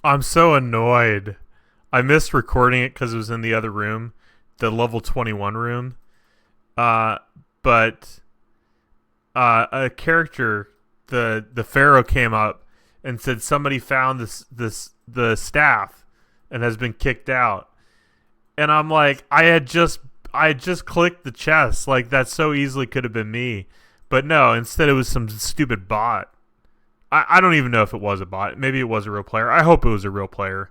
I'm so annoyed. I missed recording it because it was in the other room, the level 21 room. Uh, but a character, the pharaoh, came up and said somebody found the staff and has been kicked out. And I'm like, I had just clicked the chest. Like that so easily could have been me, but no. Instead, it was some stupid bot. I don't even know if it was a bot. Maybe it was a real player. I hope it was a real player.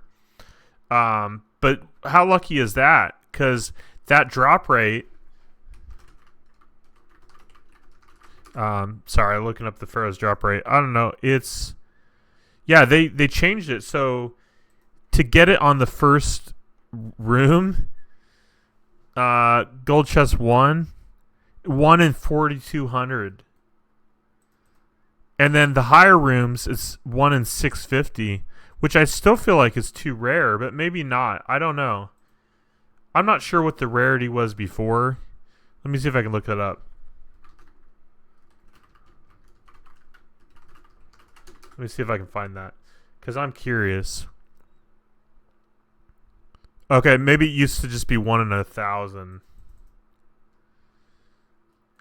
But how lucky is that? Because that drop rate. Sorry, looking up the Pharaoh's drop rate. I don't know. It's yeah. They changed it so to get it on the first room. Gold chest one in 4,200, and then the higher rooms it's 1 in 650, which I still feel like is too rare, but maybe not. I don't know. I'm not sure what the rarity was before. Let me see if I can look it up. Let me see if I can find that because I'm curious. Okay, maybe it used to just be 1 in 1,000.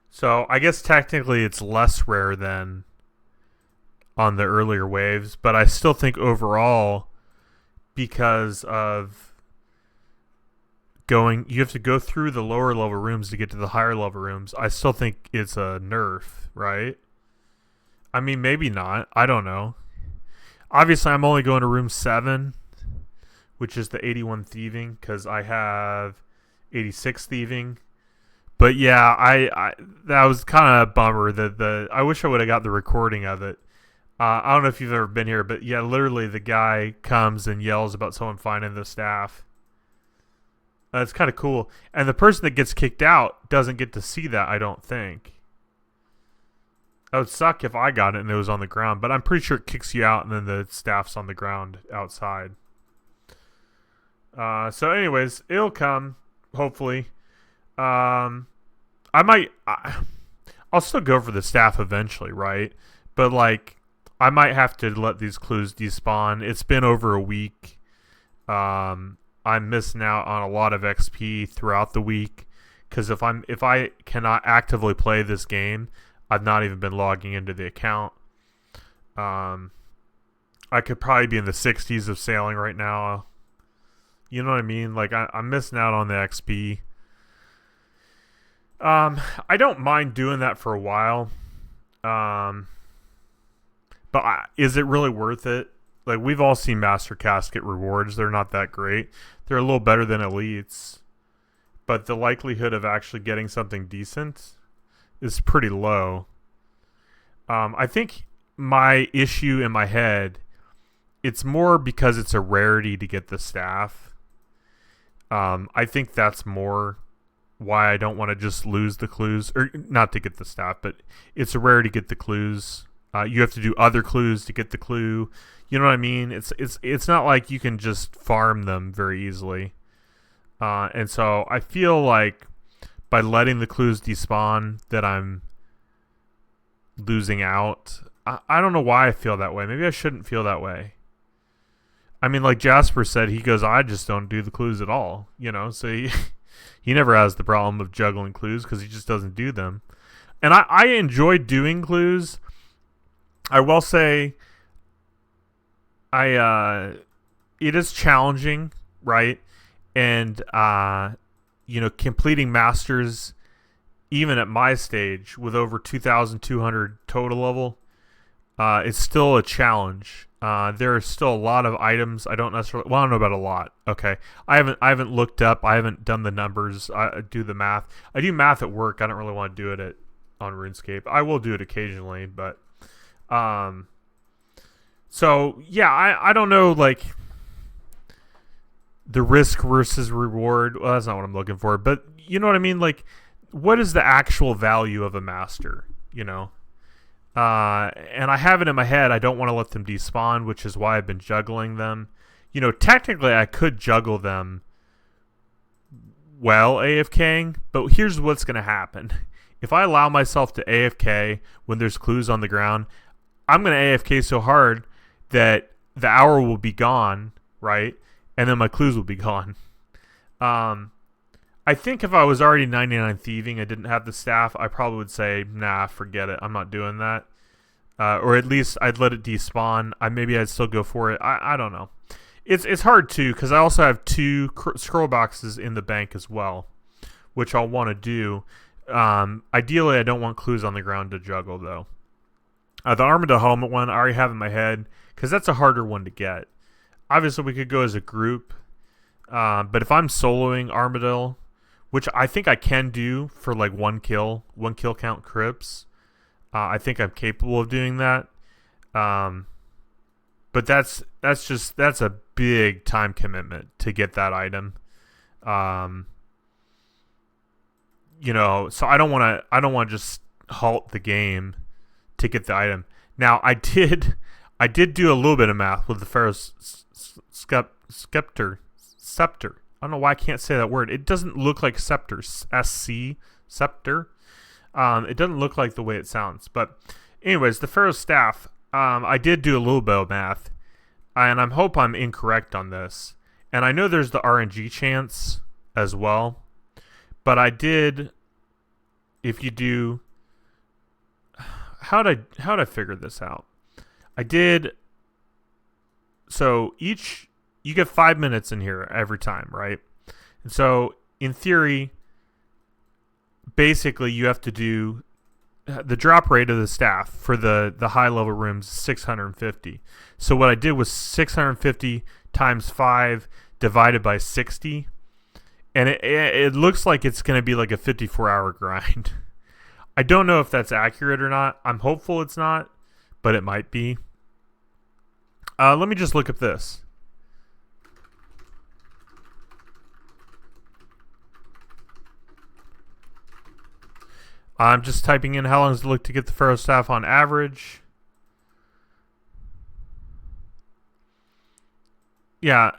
So I guess technically it's less rare than on the earlier waves, but I still think overall, because of you have to go through the lower level rooms to get to the higher level rooms. I still think it's a nerf, right? I mean, maybe not. I don't know. Obviously, I'm only going to room 7, which is the 81 thieving, because I have 86 thieving. But yeah, I that was kind of a bummer. I wish I would have got the recording of it. I don't know if you've ever been here, but yeah, literally the guy comes and yells about someone finding the staff. It's kind of cool. And the person that gets kicked out doesn't get to see that, I don't think. That would suck if I got it and it was on the ground, but I'm pretty sure it kicks you out and then the staff's on the ground outside. So anyways, it'll come, hopefully. I'll still go for the staff eventually, right? But like, I might have to let these clues despawn. It's been over a week. I'm missing out on a lot of XP throughout the week because if I cannot actively play this game, I've not even been logging into the account. I could probably be in the 60s of sailing right now. You know what I mean? Like I'm missing out on the XP. I don't mind doing that for a while. But is it really worth it? Like, we've all seen Master Casket rewards. They're not that great. They're a little better than Elites. But the likelihood of actually getting something decent is pretty low. I think my issue in my head, it's more because it's a rarity to get the staff. I think that's more why I don't want to just lose the clues. Or not to get the staff, but it's a rarity to get the clues. You have to do other clues to get the clue. You know what I mean? It's not like you can just farm them very easily. And so I feel like by letting the clues despawn that I'm losing out. I don't know why I feel that way. Maybe I shouldn't feel that way. I mean, like Jasper said, he goes, I just don't do the clues at all. You know, so he never has the problem of juggling clues because he just doesn't do them. And I enjoy doing clues. I will say, it is challenging, right? And completing masters, even at my stage with over 2,200 total level, it's still a challenge. There are still a lot of items I don't necessarily. Well, I don't know about a lot. Okay, I haven't looked up. I haven't done the numbers. I do the math. I do math at work. I don't really want to do it on RuneScape. I will do it occasionally, but. So yeah, I don't know, like the risk versus reward. Well, that's not what I'm looking for, but you know what I mean? Like, what is the actual value of a master, you know? And I have it in my head. I don't want to let them despawn, which is why I've been juggling them. You know, technically I could juggle them well AFKing, but here's what's going to happen. If I allow myself to AFK when there's clues on the ground, I'm going to AFK so hard that the hour will be gone, right? And then my clues will be gone. I think if I was already 99 thieving, I didn't have the staff, I probably would say, nah, forget it. I'm not doing that. Or at least I'd let it despawn. Maybe I'd still go for it. I don't know. It's hard too, because I also have 2 scroll boxes in the bank as well, which I'll want to do. Ideally, I don't want clues on the ground to juggle, though. The Armadillo helmet one I already have in my head, because that's a harder one to get. Obviously, we could go as a group, but if I'm soloing Armadillo, which I think I can do for like 1 kill count crypts, I think I'm capable of doing that. But that's a big time commitment to get that item. So I don't want to just halt the game to get the item. Now I did do a little bit of math with the Pharaoh's scepter. I don't know why I can't say that word. It doesn't look like scepter. Scepter. It doesn't look like the way it sounds. But anyways, the Pharaoh's staff. I did do a little bit of math, and I hope I'm incorrect on this. And I know there's the RNG chance as well, but I did. If you do, how'd I figure this out? I did. So you get 5 minutes in here every time, right? And so in theory, basically you have to do the drop rate of the staff for the high level rooms is 650. So what I did was 650 times 5 divided by 60, and it looks like it's going to be like a 54-hour grind. I don't know if that's accurate or not. I'm hopeful it's not, but it might be. Let me just look up this. I'm just typing in how long does it look to get the Pharaoh staff on average. Yeah,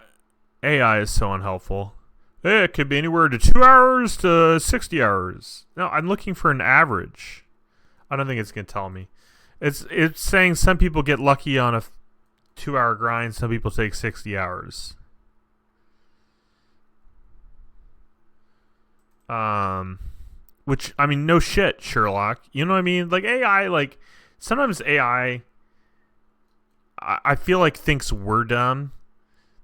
AI is so unhelpful. It could be anywhere to 2 hours to 60 hours. No, I'm looking for an average. I don't think it's going to tell me. It's saying some people get lucky on a 2-hour grind. Some people take 60 hours. Which, I mean, no shit, Sherlock. You know what I mean? Like, AI, like, sometimes AI, I feel like thinks we're dumb.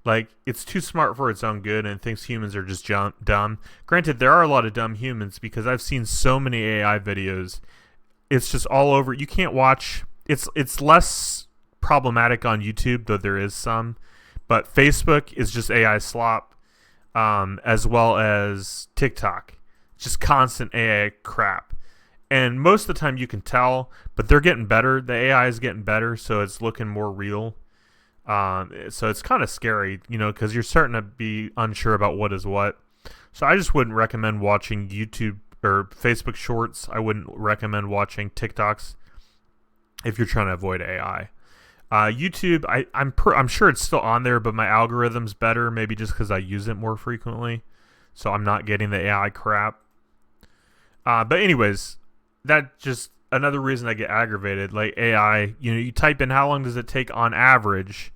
Like, it's too smart for its own good and thinks humans are just dumb. Granted, there are a lot of dumb humans because I've seen so many AI videos. It's just all over. You can't watch. It's less problematic on YouTube, though there is some. But Facebook is just AI slop, as well as TikTok. Just constant AI crap. And most of the time you can tell, but they're getting better. The AI is getting better, so it's looking more real. So it's kind of scary, because you're starting to be unsure about what is what. So I just wouldn't recommend watching YouTube or Facebook Shorts. I wouldn't recommend watching TikToks if you're trying to avoid AI. YouTube, I'm sure it's still on there, but my algorithm's better, maybe just because I use it more frequently. So I'm not getting the AI crap. But anyways, that just another reason I get aggravated. Like AI, you type in how long does it take on average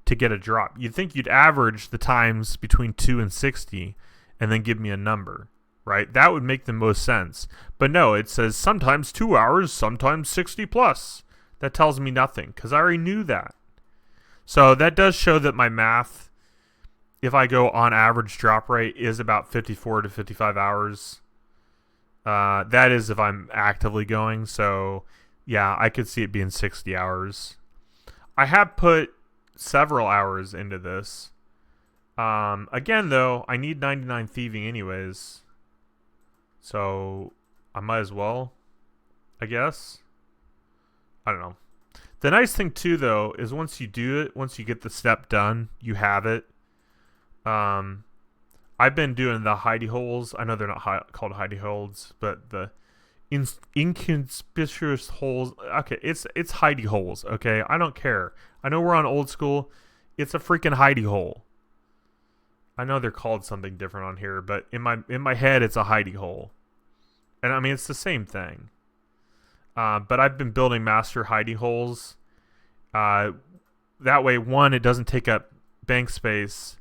to get a drop. You'd think you'd average the times between 2 and 60 and then give me a number, right? That would make the most sense. But no, it says sometimes 2 hours, sometimes 60 plus. That tells me nothing because I already knew that. So that does show that my math, if I go on average drop rate, is about 54 to 55 hours. That is if I'm actively going. So yeah, I could see it being 60 hours. I have put several hours into this. Again, though, I need 99 thieving anyways. So I might as well, I guess. I don't know. The nice thing, too, though, is once you do it, once you get the step done, you have it. I've been doing the hidey holes. I know they're not called hidey holes, but the inconspicuous holes. Okay, it's hidey holes, okay? I don't care. I know we're on old school. It's a freaking hidey hole. I know they're called something different on here, but in my head, it's a hidey hole. And, I mean, it's the same thing. But I've been building master hidey holes. that way, one, it doesn't take up bank space,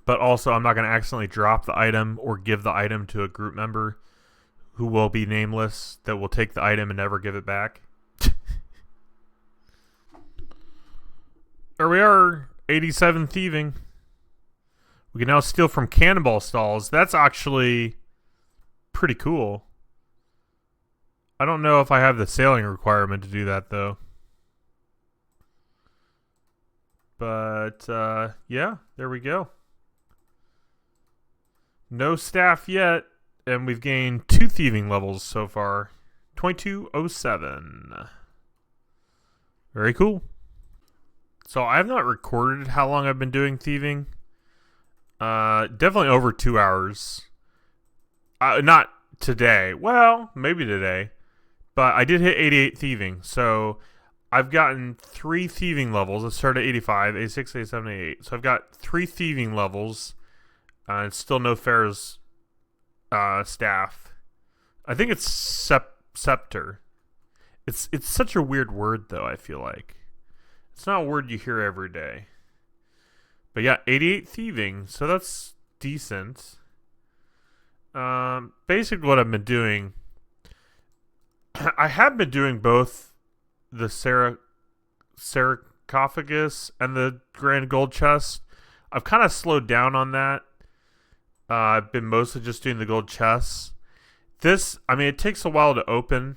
but also I'm not going to accidentally drop the item or give the item to a group member who will be nameless that will take the item and never give it back. There we are, 87 thieving. We can now steal from cannonball stalls. That's actually pretty cool. I don't know if I have the sailing requirement to do that, though. But, yeah, there we go. No staff yet, and we've gained 2 thieving levels so far. 2207. Very cool. So I have not recorded how long I've been doing thieving. Definitely over 2 hours. Not today. Well, maybe today. But I did hit 88 thieving. So I've gotten 3 thieving levels. I started at 85, 86, 87, 88. So I've got 3 thieving levels. And still no Farrah's staff. I think it's scepter. It's such a weird word, though, I feel like. It's not a word you hear every day. But yeah, 88 thieving, so that's decent. Basically what I've been doing, I have been doing both the sarcophagus and the grand gold chest. I've kind of slowed down on that. I've been mostly just doing the gold chests. This, I mean, it takes a while to open,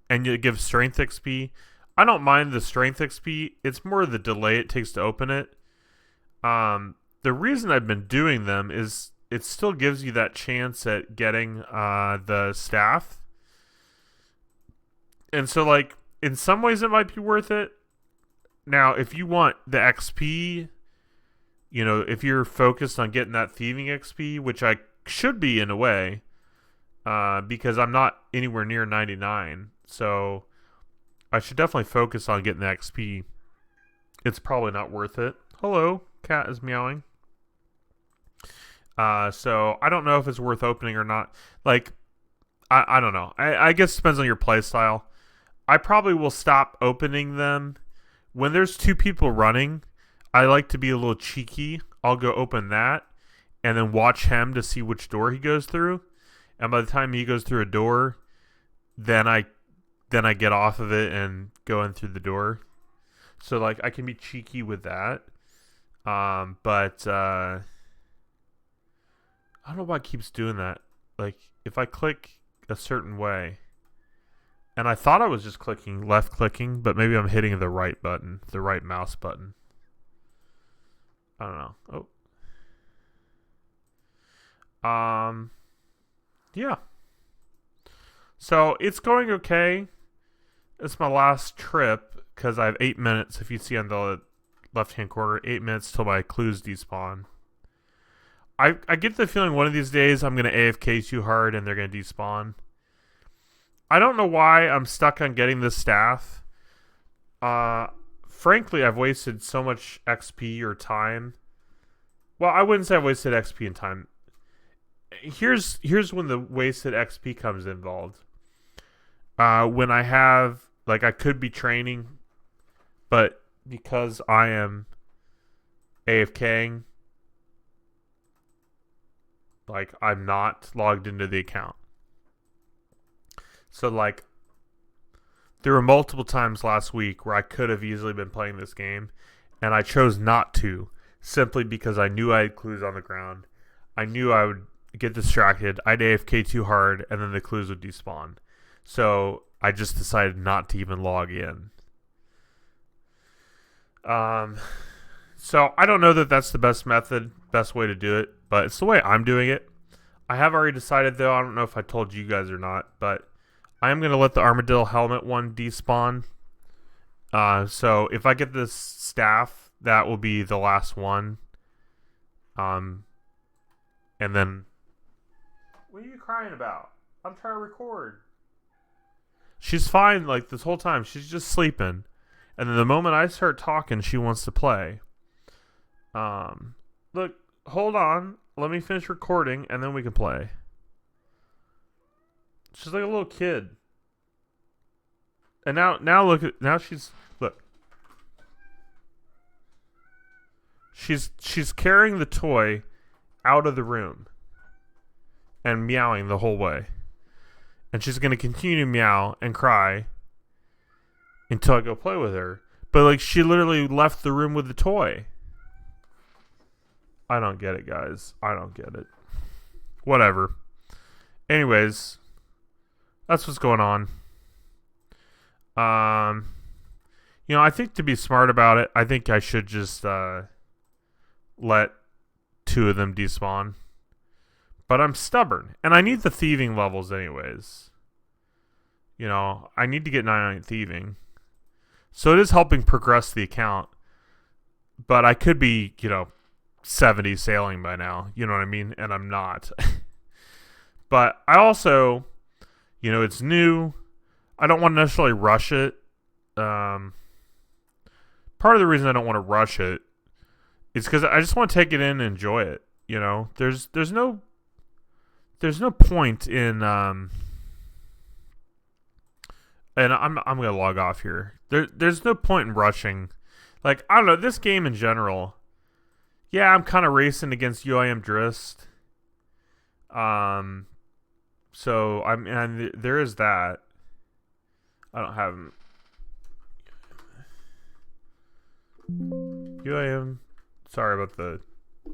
and it gives strength XP. I don't mind the strength XP. It's more the delay it takes to open it. The reason I've been doing them is it still gives you that chance at getting the staff. And so, like, in some ways it might be worth it. Now, if you want the XP, you know, if you're focused on getting that thieving XP, which I should be in a way, because I'm not anywhere near 99, so I should definitely focus on getting the XP. It's probably not worth it. Hello, cat is meowing. So I don't know if it's worth opening or not. Like, I don't know. I guess it depends on your playstyle. I probably will stop opening them. When there's 2 people running, I like to be a little cheeky. I'll go open that and then watch him to see which door he goes through. And by the time he goes through a door, then I get off of it and go in through the door. So, like, I can be cheeky with that. But I don't know why it keeps doing that. Like, if I click a certain way, and I thought I was just left clicking, but maybe I'm hitting the right button, the right mouse button. I don't know. Oh. Yeah. So it's going okay. It's my last trip because I have 8 minutes. If you see on the left-hand corner, 8 minutes till my clues despawn. I get the feeling one of these days I'm going to AFK too hard and they're going to despawn. I don't know why I'm stuck on getting this staff. Frankly, I've wasted so much XP or time. Well, I wouldn't say I've wasted XP and time. Here's when the wasted XP comes involved. When I have, like, I could be training, but because I am AFKing, like, I'm not logged into the account. So, like, there were multiple times last week where I could have easily been playing this game, and I chose not to, simply because I knew I had clues on the ground. I knew I would get distracted, I'd AFK too hard, and then the clues would despawn. So I just decided not to even log in. So I don't know that that's the best way to do it, but it's the way I'm doing it. I have already decided, though, I don't know if I told you guys or not, but I am going to let the armadillo helmet one despawn. So if I get this staff, that will be the last one. And then... What are you crying about? I'm trying to record. She's fine, like, this whole time. She's just sleeping. And then the moment I start talking, she wants to play. Look, hold on. Let me finish recording, and then we can play. She's like a little kid. And now look, now she's, look. She's carrying the toy out of the room and meowing the whole way. And she's going to continue to meow and cry until I go play with her. But, like, she literally left the room with the toy. I don't get it, guys. I don't get it. Whatever. Anyways, that's what's going on. You know, I think to be smart about it, I think I should just let 2 of them despawn. But I'm stubborn, and I need the thieving levels anyways. You know, I need to get 99 thieving. So it is helping progress the account. But I could be, you know, 70 sailing by now. You know what I mean? And I'm not. But I also, you know, it's new. I don't want to necessarily rush it. Part of the reason I don't want to rush it is because I just want to take it in and enjoy it. You know, there's no point in and I'm gonna log off here. There's no point in rushing. Like, I don't know, this game in general. Yeah, I'm kind of racing against UIM Drist. So there is that. I don't have UIM. Sorry about the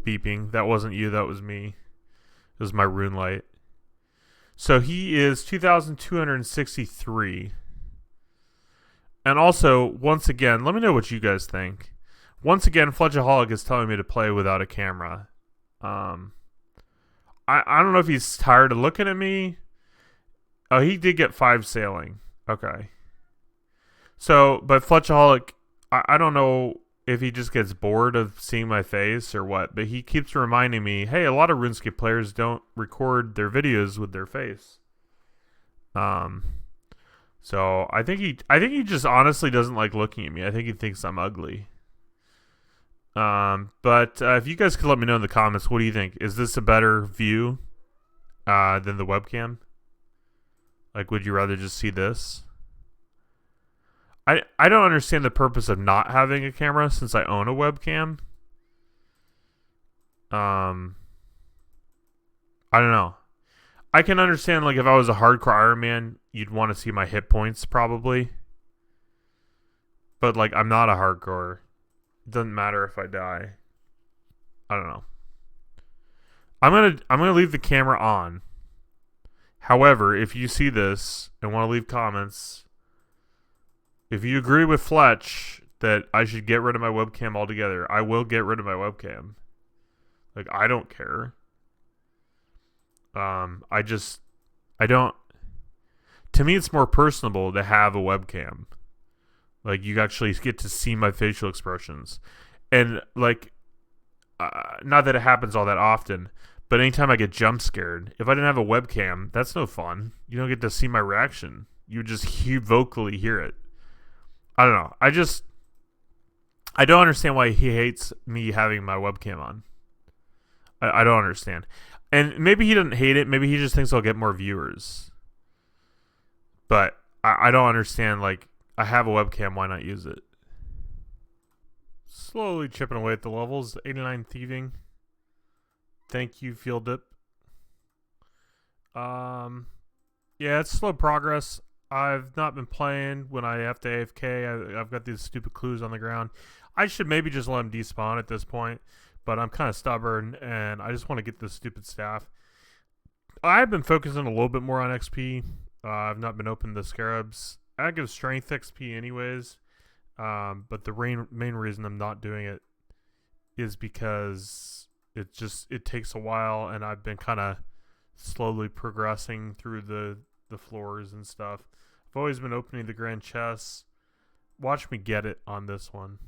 beeping. That wasn't you. That was me. It was my rune light. So he is 2,263. And also, once again, let me know what you guys think. Once again, Fletchaholic is telling me to play without a camera. I don't know if he's tired of looking at me. Oh, he did get 5 sailing. Okay. So, but Fletchaholic, I don't know if he just gets bored of seeing my face or what, but he keeps reminding me, hey, a lot of RuneScape players don't record their videos with their face. So I think he just honestly doesn't like looking at me. I think he thinks I'm ugly. But if you guys could let me know in the comments, what do you think? Is this a better view than the webcam? Like, would you rather just see this? I don't understand the purpose of not having a camera since I own a webcam. I don't know. I can understand, like, if I was a hardcore Iron Man, you'd want to see my hit points probably. But, like, I'm not a hardcore. It doesn't matter if I die. I don't know. I'm gonna leave the camera on. However, if you see this and want to leave comments, if you agree with Fletch that I should get rid of my webcam altogether, I will get rid of my webcam. Like, I don't care. I don't. To me, it's more personable to have a webcam. Like, you actually get to see my facial expressions. And, like, not that it happens all that often, but anytime I get jump scared, if I didn't have a webcam, that's no fun. You don't get to see my reaction. You just vocally hear it. I don't know. I don't understand why he hates me having my webcam on. I don't understand. And maybe he doesn't hate it. Maybe he just thinks I'll get more viewers. But I don't understand, like, I have a webcam, why not use it? Slowly chipping away at the levels. 89 thieving. Thank you, Field Dip. Yeah, it's slow progress. I've not been playing when I have to AFK. I've got these stupid clues on the ground. I should maybe just let him despawn at this point, but I'm kind of stubborn, and I just want to get this stupid staff. I've been focusing a little bit more on XP. I've not been opening the scarabs. I give strength XP anyways, but the main reason I'm not doing it is because it takes a while, and I've been kind of slowly progressing through the floors and stuff. I've always been opening the grand chests. Watch me get it on this one.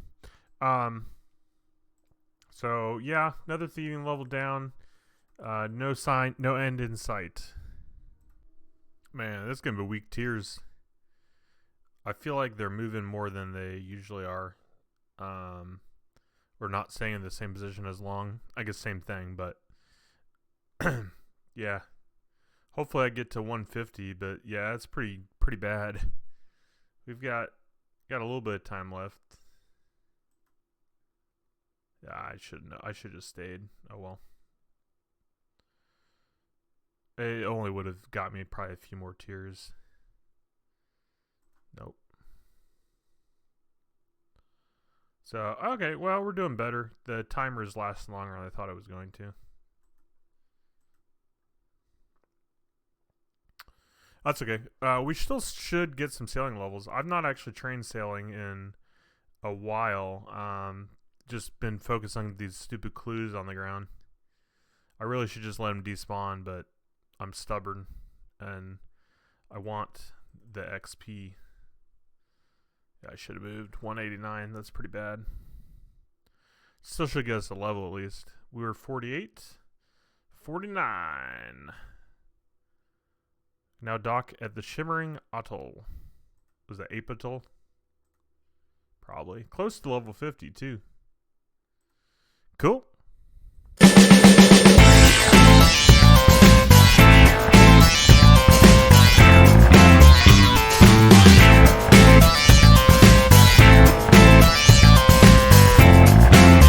So yeah, another thieving level down. No end in sight. Man, this is gonna be weak tiers. I feel like they're moving more than they usually are. Or not staying in the same position as long. I guess same thing, but yeah. Hopefully I get to 150, but yeah, it's pretty bad. We've got a little bit of time left. I shouldn't. I should have stayed. Oh well. It only would have got me probably a few more tiers. Nope. So, okay, well, we're doing better. The timer is lasting longer than I thought it was going to. That's okay. We still should get some sailing levels. I've not actually trained sailing in a while. Just been focused on these stupid clues on the ground. I really should just let them despawn, but I'm stubborn, and I want the XP. Yeah, I should have moved. 189, that's pretty bad. Still should get us a level at least. We were 48. 49. Now dock at the Shimmering Atoll. Was that Ape Atoll? Probably. Close to level 50 too.